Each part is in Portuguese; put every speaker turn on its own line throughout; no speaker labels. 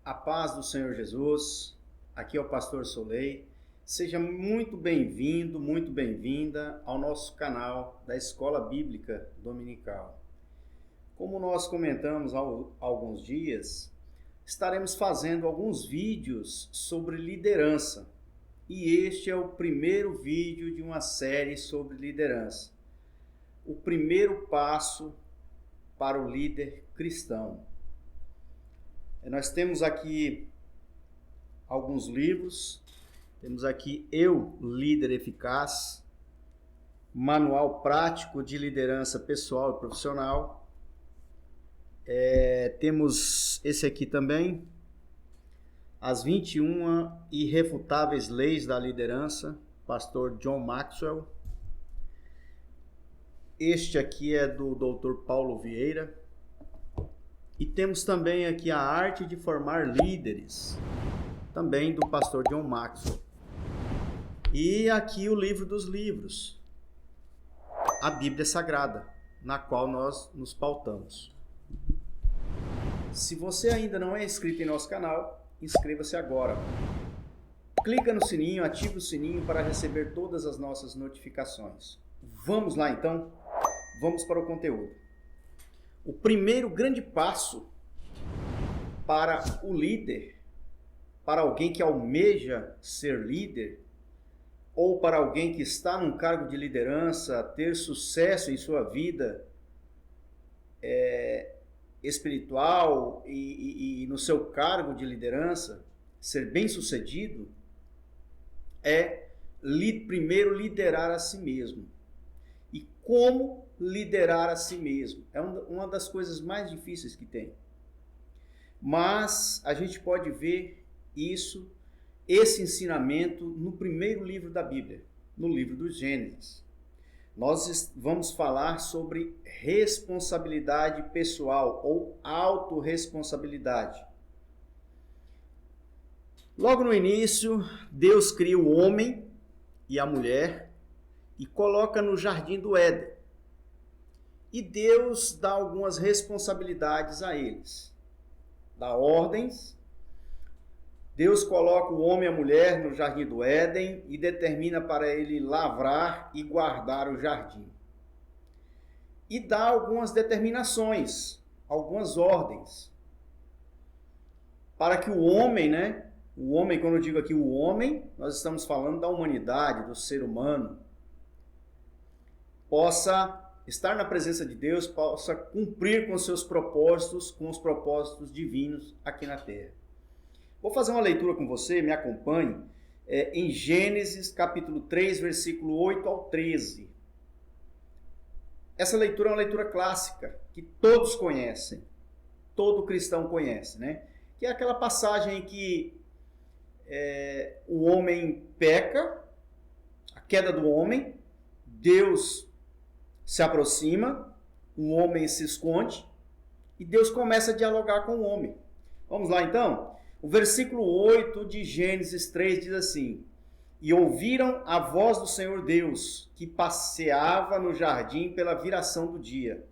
A paz do Senhor Jesus, aqui é o pastor Solei. Seja muito bem-vindo, muito bem-vinda ao nosso canal da Escola Bíblica Dominical. Como nós comentamos há alguns dias, estaremos fazendo alguns vídeos sobre liderança. E este é o primeiro vídeo de uma série sobre liderança. O primeiro passo para o líder cristão. Nós temos aqui alguns livros. Temos aqui Eu, Líder Eficaz, Manual Prático de Liderança Pessoal e Profissional. Temos esse aqui também, As 21 Irrefutáveis Leis da Liderança, pastor John Maxwell. Este aqui é do Dr. Paulo Vieira. E temos também aqui A Arte de Formar Líderes, também do pastor John Maxwell. E aqui o livro dos livros, a Bíblia Sagrada, na qual nós nos pautamos. Se você ainda não é inscrito em nosso canal, inscreva-se agora. Clica no sininho, ative o sininho para receber todas as nossas notificações. Vamos lá então? Vamos para o conteúdo. O primeiro grande passo para o líder, para alguém que almeja ser líder, ou para alguém que está num cargo de liderança, ter sucesso em sua vida espiritual e no seu cargo de liderança, ser bem-sucedido, é primeiro liderar a si mesmo. E como liderar a si mesmo? É uma das coisas mais difíceis que tem. Mas a gente pode ver esse ensinamento no primeiro livro da Bíblia, no livro do Gênesis. Nós vamos falar sobre responsabilidade pessoal ou autorresponsabilidade. Logo no início, Deus cria o homem e a mulher e coloca no jardim do Éden. E Deus dá algumas responsabilidades a eles. Dá ordens. Deus coloca o homem e a mulher no jardim do Éden e determina para ele lavrar e guardar o jardim. E dá algumas determinações, algumas ordens. Para que o homem, quando eu digo aqui o homem, nós estamos falando da humanidade, do ser humano, possa estar na presença de Deus, possa cumprir com seus propósitos, com os propósitos divinos aqui na Terra. Vou fazer uma leitura com você, me acompanhe, em Gênesis capítulo 3, versículo 8 ao 13. Essa leitura é uma leitura clássica, que todos conhecem, todo cristão conhece, Que é aquela passagem em que o homem peca, a queda do homem, Deus se aproxima, o homem se esconde e Deus começa a dialogar com o homem. Vamos lá então? O versículo 8 de Gênesis 3 diz assim: E ouviram a voz do Senhor Deus, que passeava no jardim pela viração do dia.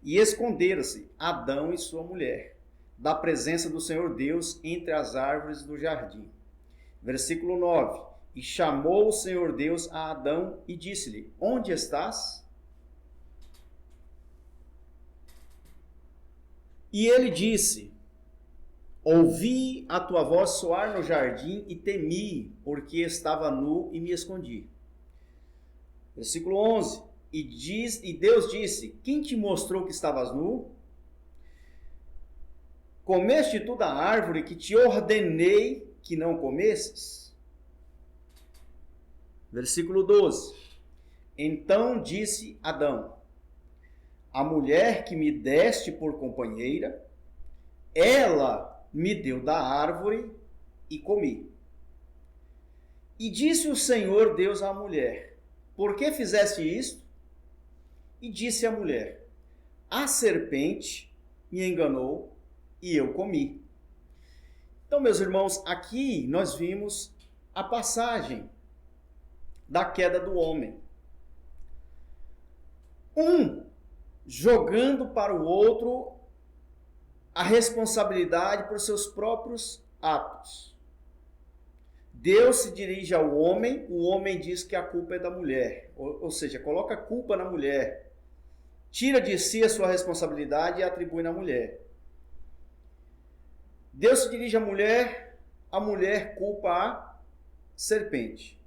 E esconderam-se Adão e sua mulher, da presença do Senhor Deus entre as árvores do jardim. Versículo 9: E chamou o Senhor Deus a Adão e disse-lhe: Onde estás? E ele disse: Ouvi a tua voz soar no jardim e temi, porque estava nu e me escondi. Versículo 11. E Deus disse: Quem te mostrou que estavas nu? Comeste tu da árvore que te ordenei que não comesses? Versículo 12. Então disse Adão: A mulher que me deste por companheira, ela me deu da árvore e comi. E disse o Senhor Deus à mulher: Por que fizeste isto? E disse a mulher: A serpente me enganou e eu comi. Então, meus irmãos, aqui nós vimos a passagem da queda do homem. Um jogando para o outro a responsabilidade por seus próprios atos. Deus se dirige ao homem, o homem diz que a culpa é da mulher, ou seja, coloca a culpa na mulher, tira de si a sua responsabilidade e atribui na mulher. Deus se dirige à mulher, a mulher culpa a serpente.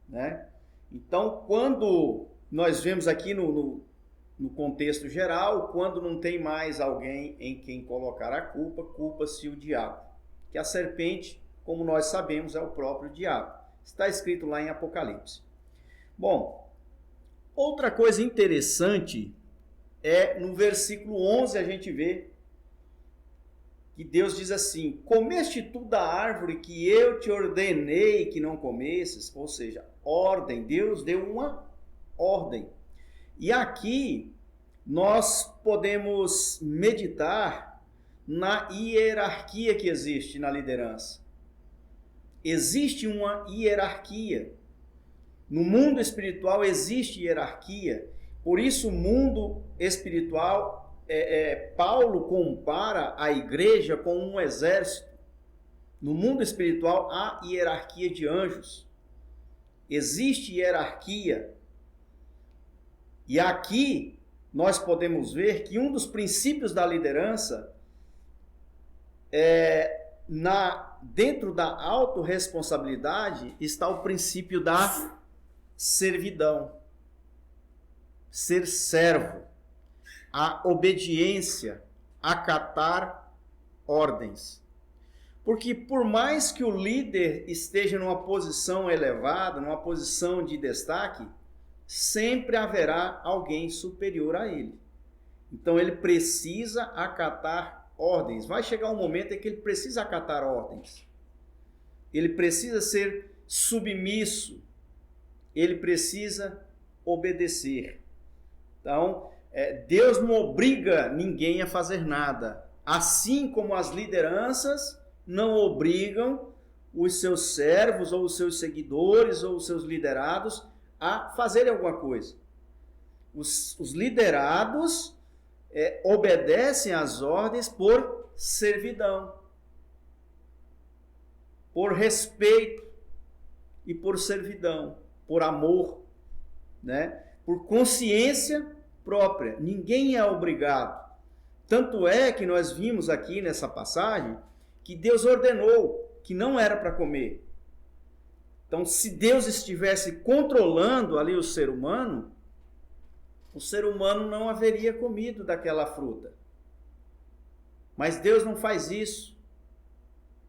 Né? Então, quando nós vemos aqui no contexto geral, quando não tem mais alguém em quem colocar a culpa, culpa-se o diabo. Que a serpente, como nós sabemos, é o próprio diabo. Está escrito lá em Apocalipse. Bom, outra coisa interessante é no versículo 11 a gente vê que Deus diz assim: comeste tu da árvore que eu te ordenei que não comesses? Ou seja, ordem. Deus deu uma ordem. E aqui nós podemos meditar na hierarquia que existe na liderança. Existe uma hierarquia. No mundo espiritual existe hierarquia. Por isso o mundo espiritual, Paulo compara a igreja com um exército. No mundo espiritual há hierarquia de anjos. Existe hierarquia. E aqui nós podemos ver que um dos princípios da liderança dentro da autorresponsabilidade está o princípio da servidão. Ser servo, a obediência, acatar ordens. Porque por mais que o líder esteja numa posição elevada, numa posição de destaque, sempre haverá alguém superior a ele. Então ele precisa acatar ordens. Vai chegar um momento em que ele precisa acatar ordens. Ele precisa ser submisso. Ele precisa obedecer. Então, Deus não obriga ninguém a fazer nada. Assim como as lideranças não obrigam os seus servos ou os seus seguidores ou os seus liderados a fazerem alguma coisa. Os liderados obedecem às ordens por servidão, por respeito e por servidão, por amor, né? Por consciência própria. Ninguém é obrigado. Tanto é que nós vimos aqui nessa passagem que Deus ordenou que não era para comer. Então, se Deus estivesse controlando ali o ser humano não haveria comido daquela fruta. Mas Deus não faz isso.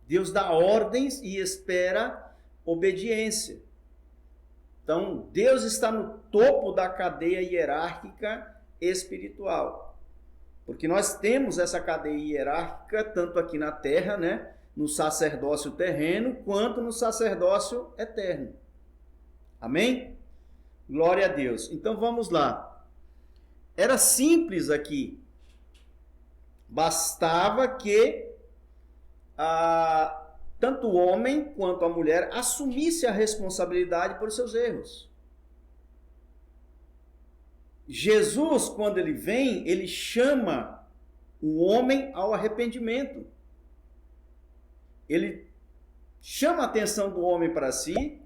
Deus dá ordens e espera obediência. Então, Deus está no topo da cadeia hierárquica espiritual. Porque nós temos essa cadeia hierárquica tanto aqui na terra, né? No sacerdócio terreno, quanto no sacerdócio eterno. Amém? Glória a Deus. Então vamos lá. Era simples aqui. Bastava que tanto o homem quanto a mulher assumisse a responsabilidade por seus erros. Jesus, quando ele vem, ele chama o homem ao arrependimento. Ele chama a atenção do homem para si: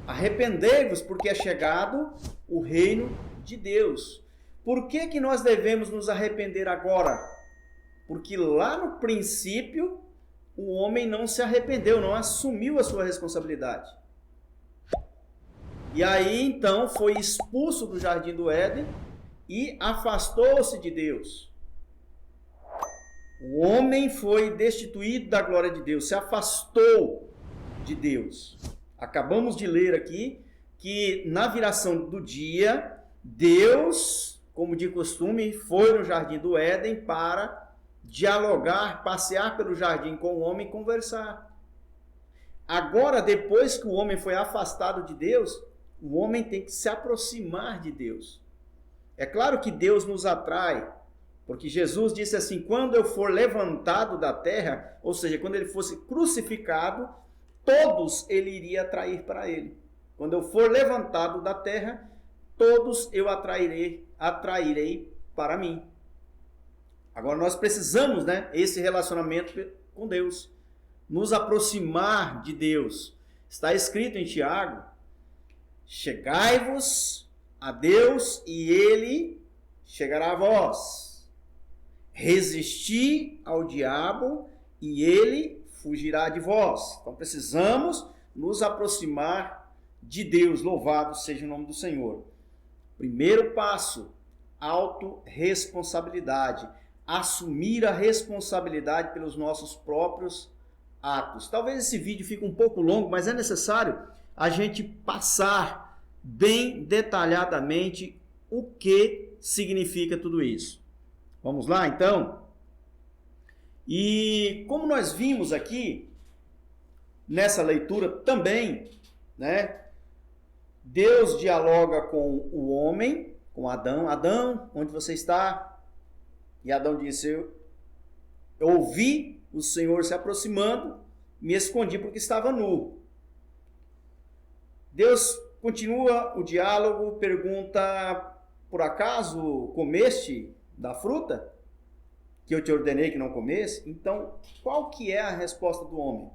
arrependei-vos, porque é chegado o reino de Deus. Por que que nós devemos nos arrepender agora? Porque lá no princípio o homem não se arrependeu, não assumiu a sua responsabilidade. E aí então foi expulso do jardim do Éden e afastou-se de Deus. O homem foi destituído da glória de Deus, se afastou de Deus. Acabamos de ler aqui que na viração do dia, Deus, como de costume, foi no jardim do Éden para dialogar, passear pelo jardim com o homem e conversar. Agora, depois que o homem foi afastado de Deus, o homem tem que se aproximar de Deus. É claro que Deus nos atrai, porque Jesus disse assim: quando eu for levantado da terra, ou seja, quando ele fosse crucificado, todos ele iria atrair para ele. Quando eu for levantado da terra, todos eu atrairei para mim. Agora nós precisamos, né, esse relacionamento com Deus, nos aproximar de Deus. Está escrito em Tiago: chegai-vos a Deus e Ele chegará a vós. Resisti ao diabo e ele fugirá de vós. Então precisamos nos aproximar de Deus. Louvado seja o nome do Senhor. Primeiro passo, autorresponsabilidade. Assumir a responsabilidade pelos nossos próprios atos. Talvez esse vídeo fique um pouco longo, mas é necessário a gente passar bem detalhadamente o que significa tudo isso. Vamos lá, então? E como nós vimos aqui, nessa leitura também, né? Deus dialoga com o homem, com Adão. Adão, onde você está? E Adão disse: eu ouvi o Senhor se aproximando, me escondi porque estava nu. Deus continua o diálogo, pergunta: por acaso comeste da fruta que eu te ordenei que não comesse? Então, qual que é a resposta do homem?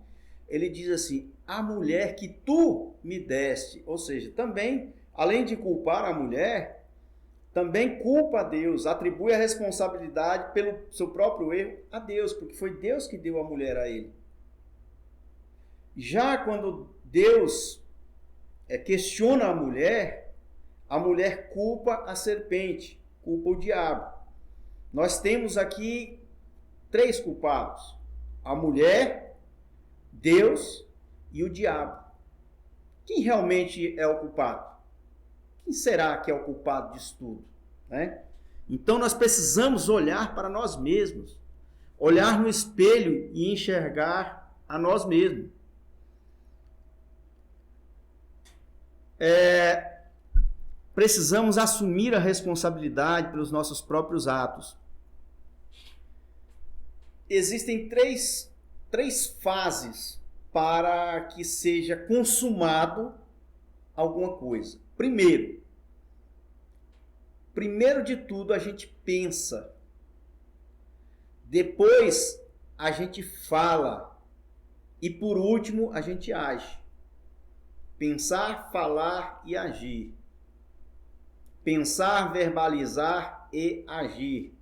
Ele diz assim: a mulher que tu me deste. Ou seja, também, além de culpar a mulher, também culpa a Deus, atribui a responsabilidade pelo seu próprio erro a Deus, porque foi Deus que deu a mulher a ele. Já quando Deus questiona a mulher culpa a serpente, culpa o diabo. Nós temos aqui 3 culpados: a mulher, Deus e o diabo. Quem realmente é o culpado? Quem será que é o culpado disso tudo? Né? Então nós precisamos olhar para nós mesmos, olhar no espelho e enxergar a nós mesmos. Precisamos assumir a responsabilidade pelos nossos próprios atos. Existem três fases para que seja consumado alguma coisa. Primeiro de tudo, a gente pensa. Depois, a gente fala. E por último, a gente age. Pensar, falar e agir. Pensar, verbalizar e agir.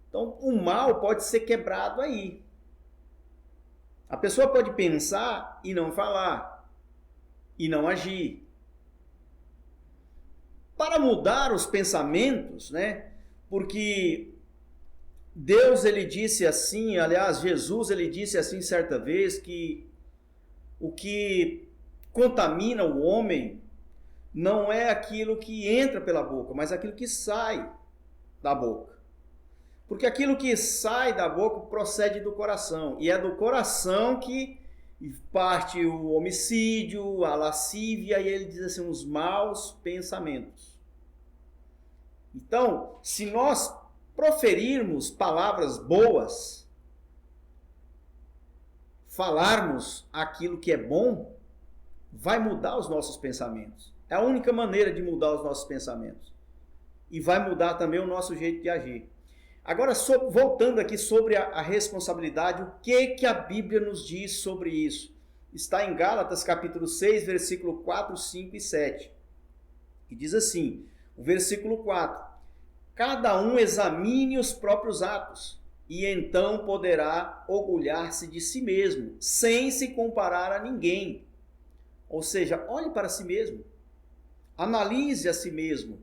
Então, o mal pode ser quebrado aí. A pessoa pode pensar e não falar, e não agir. Para mudar os pensamentos, né? Porque Deus, ele disse assim, aliás, Jesus, ele disse assim certa vez, que o que contamina o homem não é aquilo que entra pela boca, mas aquilo que sai da boca. Porque aquilo que sai da boca procede do coração. E é do coração que parte o homicídio, a lascívia, e ele diz assim, os maus pensamentos. Então, se nós proferirmos palavras boas, falarmos aquilo que é bom, vai mudar os nossos pensamentos. É a única maneira de mudar os nossos pensamentos. E vai mudar também o nosso jeito de agir. Agora, voltando aqui sobre a responsabilidade, o que a Bíblia nos diz sobre isso? Está em Gálatas capítulo 6, versículo 4, 5 e 7. Que diz assim, o versículo 4. Cada um examine os próprios atos, e então poderá orgulhar-se de si mesmo, sem se comparar a ninguém. Ou seja, olhe para si mesmo, analise a si mesmo,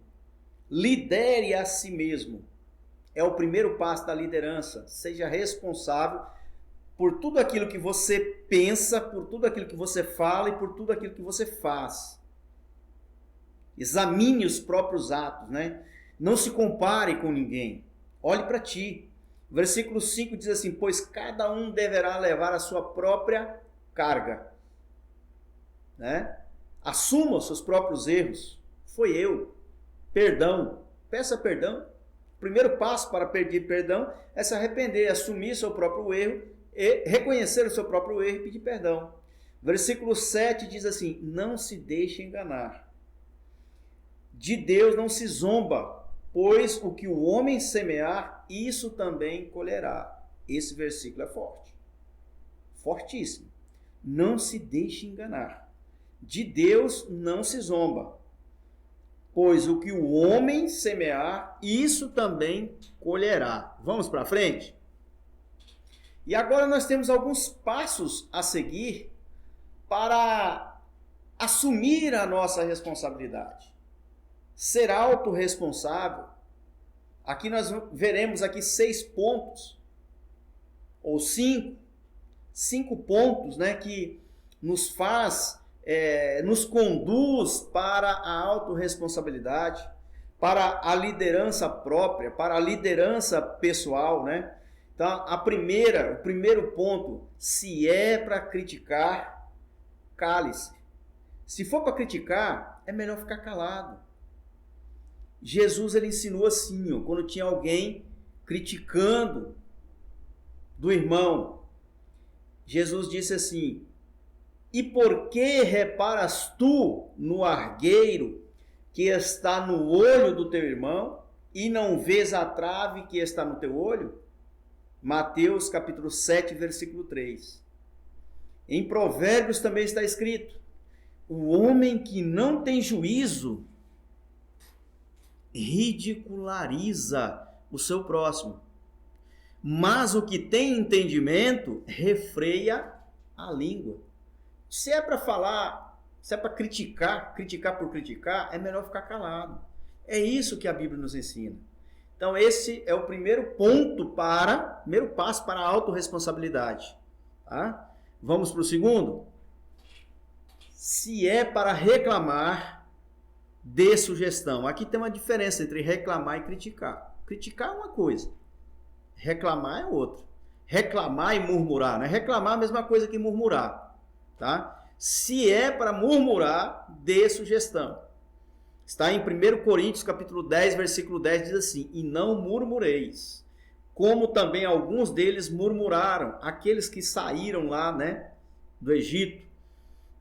lidere a si mesmo. É o primeiro passo da liderança. Seja responsável por tudo aquilo que você pensa, por tudo aquilo que você fala e por tudo aquilo que você faz. Examine os próprios atos, né? Não se compare com ninguém. Olhe para ti. O versículo 5 diz assim, pois cada um deverá levar a sua própria carga. Né? Assuma os seus próprios erros. Foi eu. Perdão. Peça perdão. O primeiro passo para pedir perdão é se arrepender, assumir seu próprio erro e reconhecer o seu próprio erro e pedir perdão. Versículo 7 diz assim, não se deixe enganar. De Deus não se zomba. Pois o que o homem semear, isso também colherá. Esse versículo é forte. Fortíssimo. Não se deixe enganar. De Deus não se zomba. Pois o que o homem semear, isso também colherá. Vamos para frente? E agora nós temos alguns passos a seguir para assumir a nossa responsabilidade. Ser autorresponsável. Aqui nós veremos aqui 6 pontos, ou 5 pontos, né, que nos faz, nos conduz para a autorresponsabilidade, para a liderança própria, para a liderança pessoal, né? Então, o primeiro ponto, se é para criticar, cale-se. Se for para criticar, é melhor ficar calado. Jesus ele ensinou assim, quando tinha alguém criticando do irmão, Jesus disse assim: e por que reparas tu no argueiro que está no olho do teu irmão e não vês a trave que está no teu olho? Mateus capítulo 7, versículo 3. Em Provérbios também está escrito: o homem que não tem juízo ridiculariza o seu próximo, mas o que tem entendimento refreia a língua. Se é para falar, se é para criticar por criticar, é melhor ficar calado. É isso que a Bíblia nos ensina. Então esse é o primeiro passo para a autorresponsabilidade. Tá? Vamos para o segundo? Se é para reclamar, dê sugestão. Aqui tem uma diferença entre reclamar e criticar. Criticar é uma coisa, reclamar é outra. Reclamar e murmurar, né? Reclamar é a mesma coisa que murmurar, tá? Se é para murmurar, dê sugestão. Está em 1 Coríntios capítulo 10, versículo 10, diz assim: e não murmureis, como também alguns deles murmuraram, aqueles que saíram lá, né, do Egito,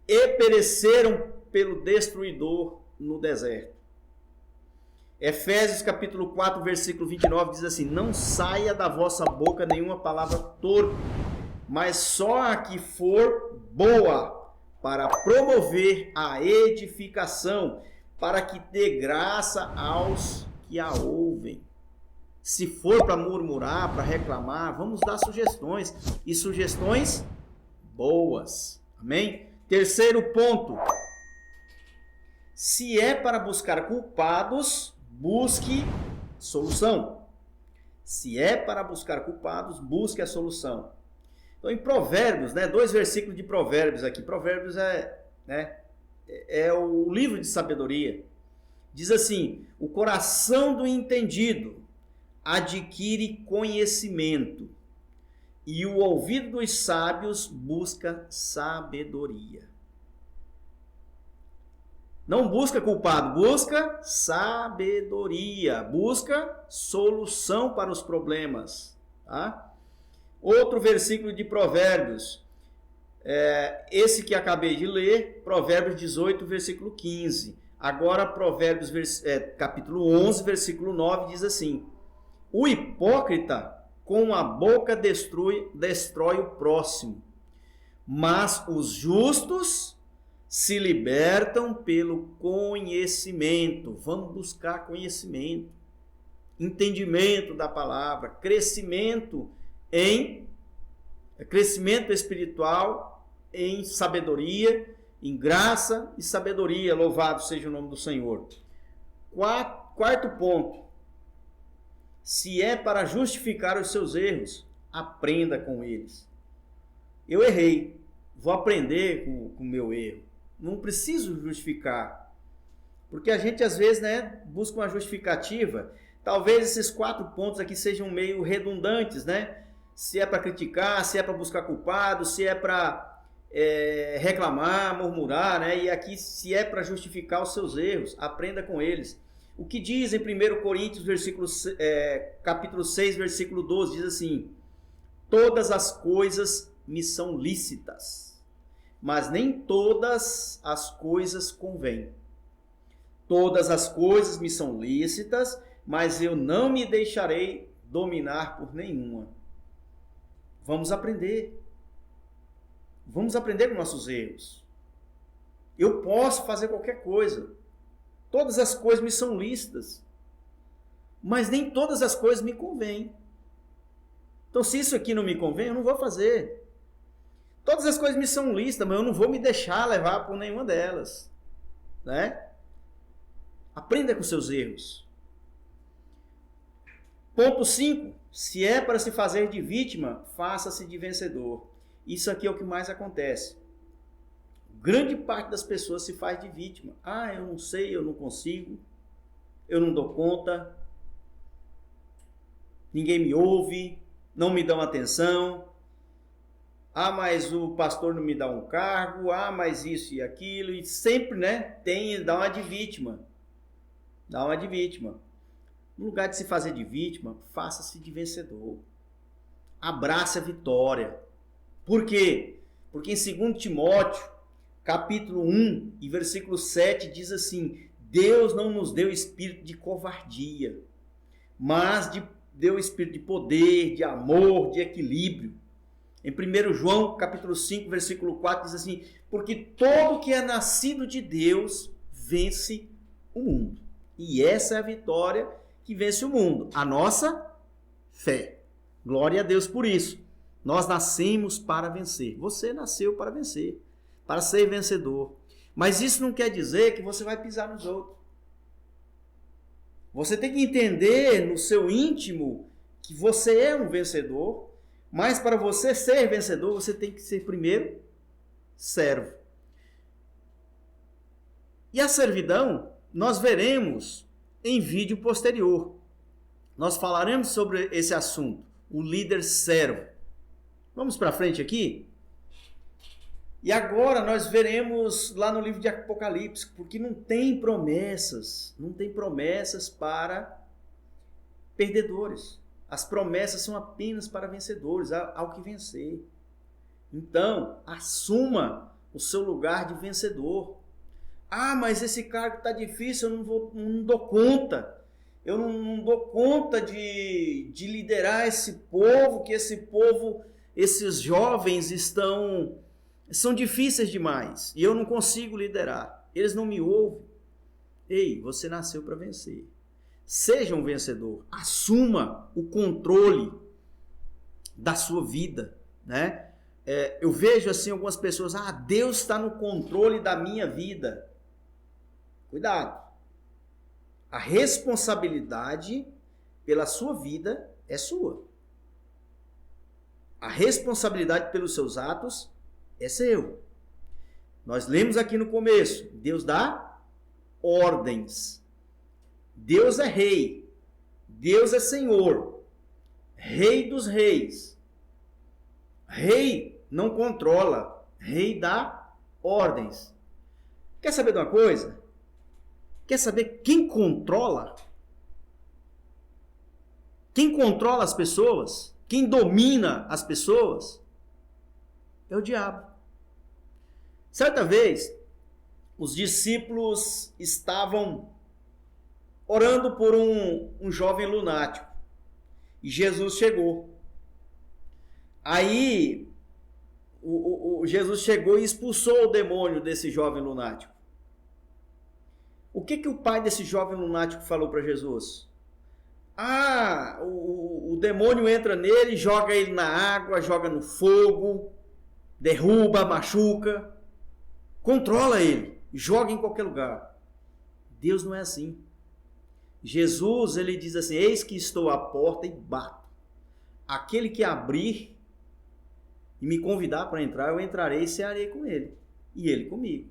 e pereceram pelo destruidor no deserto. Efésios capítulo 4, versículo 29 diz assim: não saia da vossa boca nenhuma palavra torpe, mas só a que for boa, para promover a edificação, para que dê graça aos que a ouvem. Se for para murmurar, para reclamar, vamos dar sugestões, e sugestões boas. Amém? Terceiro ponto. Se é para buscar culpados, busque solução. Se é para buscar culpados, busque a solução. Então, em Provérbios, né, 2 versículos de Provérbios aqui. Provérbios é o livro de sabedoria. Diz assim: o coração do entendido adquire conhecimento, e o ouvido dos sábios busca sabedoria. Não busca culpado, busca sabedoria, busca solução para os problemas. Tá? Outro versículo de Provérbios, esse que acabei de ler, Provérbios 18, versículo 15. Agora, Provérbios capítulo 11, versículo 9, diz assim: o hipócrita com a boca destrói o próximo, mas os justos se libertam pelo conhecimento. Vamos buscar conhecimento, entendimento da palavra, crescimento espiritual em sabedoria, em graça e sabedoria. Louvado seja o nome do Senhor. Quarto ponto. Se é para justificar os seus erros, aprenda com eles. Eu errei, vou aprender com o meu erro. Não preciso justificar, porque a gente às vezes, né, busca uma justificativa. Talvez esses 4 pontos aqui sejam meio redundantes, né? Se é para criticar, se é para buscar culpado, se é para reclamar, murmurar, né? E aqui, se é para justificar os seus erros, aprenda com eles. O que diz em 1 Coríntios capítulo 6, versículo 12, diz assim: todas as coisas me são lícitas, mas nem todas as coisas convêm. Todas as coisas me são lícitas, mas eu não me deixarei dominar por nenhuma. Vamos aprender. Vamos aprender com nossos erros. Eu posso fazer qualquer coisa. Todas as coisas me são lícitas. Mas nem todas as coisas me convêm. Então, se isso aqui não me convém, eu não vou fazer. Todas as coisas me são lícitas, mas eu não vou me deixar levar por nenhuma delas. Né? Aprenda com seus erros. Ponto 5. Se é para se fazer de vítima, faça-se de vencedor. Isso aqui é o que mais acontece. Grande parte das pessoas se faz de vítima. Ah, eu não sei, eu não consigo, eu não dou conta, ninguém me ouve, não me dão atenção. Ah, mas o pastor não me dá um cargo, ah, mas isso e aquilo. E sempre, né, dá uma de vítima. Dá uma de vítima. No lugar de se fazer de vítima, faça-se de vencedor. Abrace a vitória. Por quê? Porque em 2 Timóteo, capítulo 1 e versículo 7, diz assim: Deus não nos deu espírito de covardia, mas deu espírito de poder, de amor, de equilíbrio. Em 1 João, capítulo 5, versículo 4, diz assim: porque todo que é nascido de Deus vence o mundo. E essa é a vitória que vence o mundo, a nossa fé. Glória a Deus por isso. Nós nascemos para vencer. Você nasceu para vencer, para ser vencedor. Mas isso não quer dizer que você vai pisar nos outros. Você tem que entender no seu íntimo que você é um vencedor, mas para você ser vencedor, você tem que ser primeiro servo. E a servidão, nós veremos em vídeo posterior. Nós falaremos sobre esse assunto, o líder servo. Vamos para frente aqui? E agora nós veremos lá no livro de Apocalipse, porque não tem promessas para perdedores. As promessas são apenas para vencedores, ao que vencer. Então, assuma o seu lugar de vencedor. Ah, mas esse cargo está difícil, eu não dou conta. Eu não dou conta de liderar esse povo, esses jovens são difíceis demais e eu não consigo liderar. Eles não me ouvem. Ei, você nasceu para vencer. Seja um vencedor. Assuma o controle da sua vida, né? Eu vejo assim algumas pessoas, Deus está no controle da minha vida. Cuidado. A responsabilidade pela sua vida é sua. A responsabilidade pelos seus atos é seu. Nós lemos aqui no começo, Deus dá ordens. Deus é rei. Deus é Senhor. Rei dos reis. Rei não controla. Rei dá ordens. Quer saber de uma coisa? Quer saber quem controla? Quem controla as pessoas? Quem domina as pessoas? É o diabo. Certa vez, os discípulos estavam orando por um jovem lunático. E Jesus chegou. Aí, Jesus chegou e expulsou o demônio desse jovem lunático. O que o pai desse jovem lunático falou para Jesus? O demônio entra nele, joga ele na água, joga no fogo, derruba, machuca, controla ele, joga em qualquer lugar. Deus não é assim. Jesus, ele diz assim: eis que estou à porta e bato. Aquele que abrir e me convidar para entrar, eu entrarei e cearei com ele, e ele comigo.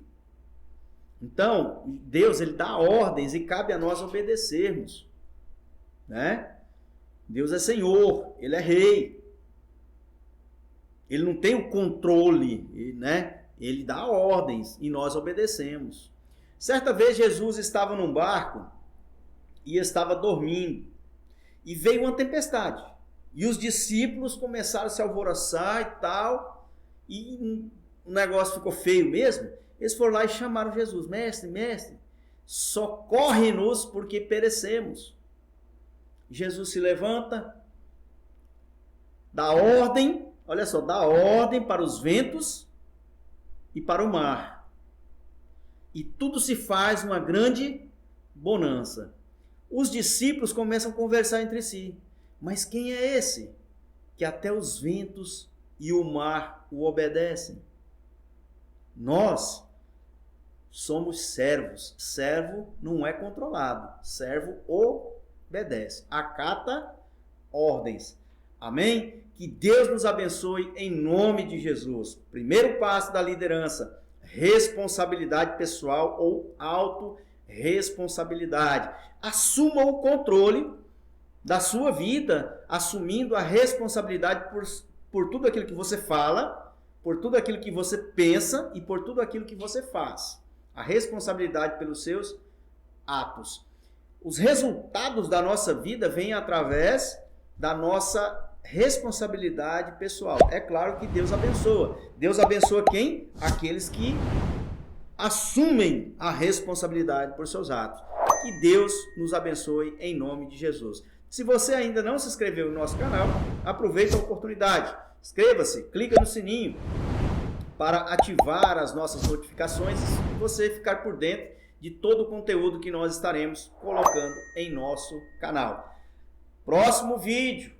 Então, Deus, ele dá ordens e cabe a nós obedecermos, né? Deus é Senhor, ele é rei. Ele não tem o controle, né? Ele dá ordens e nós obedecemos. Certa vez Jesus estava num barco e estava dormindo. E veio uma tempestade. E os discípulos começaram a se alvoroçar e tal. E o negócio ficou feio mesmo. Eles foram lá e chamaram Jesus. Mestre, socorre-nos porque perecemos. Jesus se levanta, dá ordem, olha só, dá ordem para os ventos e para o mar. E tudo se faz uma grande bonança. Os discípulos começam a conversar entre si. Mas quem é esse que até os ventos e o mar o obedecem? Nós somos servos. Servo não é controlado. Servo obedece, acata ordens. Amém? Que Deus nos abençoe em nome de Jesus. Primeiro passo da liderança: responsabilidade pessoal ou autorresponsabilidade. Assuma o controle da sua vida, assumindo a responsabilidade por tudo aquilo que você fala, por tudo aquilo que você pensa e por tudo aquilo que você faz. A responsabilidade pelos seus atos. Os resultados da nossa vida vêm através da nossa responsabilidade pessoal. É claro que Deus abençoa. Deus abençoa quem? Aqueles que assumem a responsabilidade por seus atos. Que Deus nos abençoe em nome de Jesus. Se você ainda não se inscreveu no nosso canal, aproveite a oportunidade. Inscreva-se, clica no sininho para ativar as nossas notificações e você ficar por dentro de todo o conteúdo que nós estaremos colocando em nosso canal. Próximo vídeo,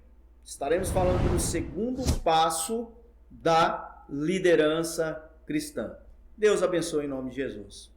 estaremos falando do segundo passo da liderança cristã. Deus abençoe em nome de Jesus.